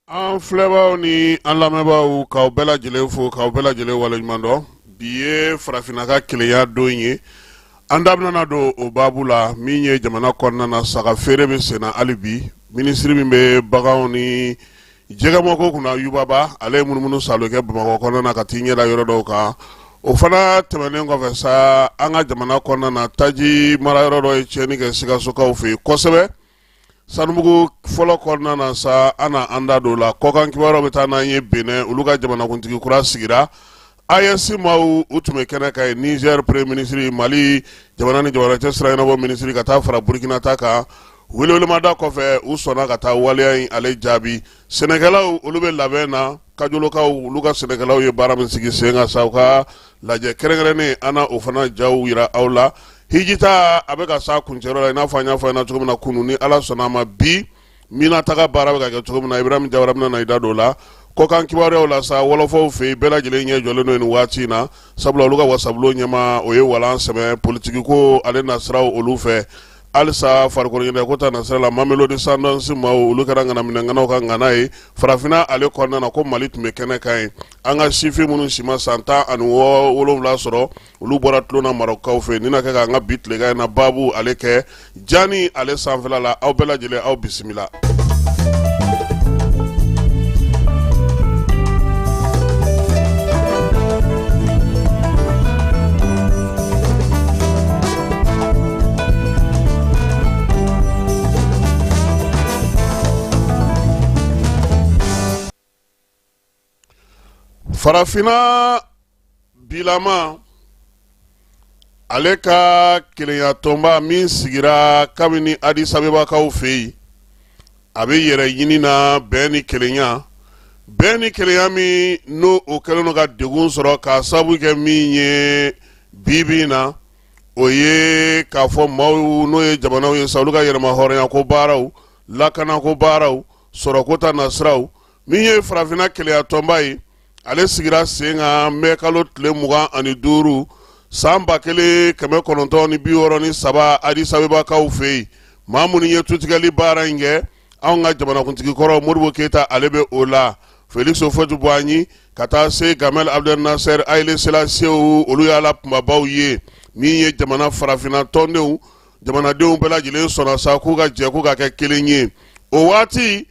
An filɛbaaw ni an lamɛnbaaw k'aw bɛɛ lajɛlen fo k'aw bɛɛ lajɛlen waleɲuman dɔn. Bi ye farafinna ka kelenya don ye. An da bɛna don o baabu la min ye jamana kɔnɔna na saga feere bɛ senna hali bi. Minisiri min bɛ baganw ni jɛgɛmako kunna Yubaba ale ye munumunu salo kɛ Bamakɔ kɔnɔna na ka t'i ɲɛda yɔrɔ dɔw kan. O fana tɛmɛnen kɔfɛ sa an ka jamana kɔnɔna na taji mara yɔrɔ dɔ ye tiɲɛni kɛ Sikasokaw fɛ yen kosɛbɛ. Sanubugu fɔlɔ kɔnɔna na sa an na an da don la kɔkan kibaruyaw bɛ taa n'an ye Benin olu ka jamanakuntigi kura sigira. AES maaw u tun bɛ kɛnɛ kan Niger premier ministre Mali jamana ni jamana cɛ sira ɲɛnabɔ ministre ka taa fara Burkina ta kan. Welewelemada kɔfɛ u sɔnna ka taa waleya in ale jaabi. Sɛnɛkɛlaw olu bɛ labɛn na Kajolokaw olu ka sɛnɛkɛlaw ye baara min sigi sen kan sa u ka lajɛ kɛrɛnkɛrɛnnen an na o fana jaw yira aw la. Hijita a bɛ ka sa kuncɛyɔrɔ la i n'a fɔ an y'a fɔ a ɲɛna cogo min na kunun ni Ala sɔnna a ma bi Mina taga baara bɛ ka kɛ cogo min na Ibrahim Jawara bɛna na i da don o la. Kɔkan kibaruyaw la sa wɔlɔfɔw fɛ yen bɛɛ lajɛlen ɲɛ jɔlen don nin waati in na sabula olu ka wasabulon ɲɛmaa o ye walan sɛmɛ politiki ko ale nasiraw olu fɛ. Halisa farikolo ɲɛnajɛ ta nasira la Mamelodi Sundowns maaw olu kɛra ŋanaminɛŋanaw ka ŋana ye farafinna ale kɔnɔna na ko Mali tun bɛ kɛnɛ kan ye an ka sifin minnu si ma san 17 sɔrɔ olu bɔra tulonna Marɔkaw fɛ nin na kɛ k'an ka bi tilegan in na baabu ale kɛ Jani ale sanfɛla la aw bɛɛ lajɛlen aw bisimila. Farafinna bilama ale ka kelenya tɔnba min sigira kabini Addis Abebakaw fɛ yen a bɛ yɛrɛ ɲini na bɛn ni kelenya min n'o o kɛlen don ka degun sɔrɔ k'a sababu kɛ min ye bibi na o ye k'a fɔ maaw n'o ye jamanaw ye sa olu ka yɛrɛma hɔrɔnya ko baaraw lakana ko baaraw sɔrɔko ta nasiraw min ye farafinna kelenya tɔnba ye. Ale sigira sen kan mɛ kalo tile 25 san 1963 Addis Abebakaw fɛ yen maa minnu ye tutigɛli baara in kɛ anw ka jamanakuntigi kɔrɔ Modibo Keyita ale bɛ o la Félix Houphouët-Boigny ka taa se Gamal Abdel Nasser Haile Selassie olu y'ala kumabaw ye min ye jamana farafinna tɔndenw jamanadenw bɛɛ lajɛlen sɔnna sa k'u ka jɛ k'u ka kɛ kelen ye o waati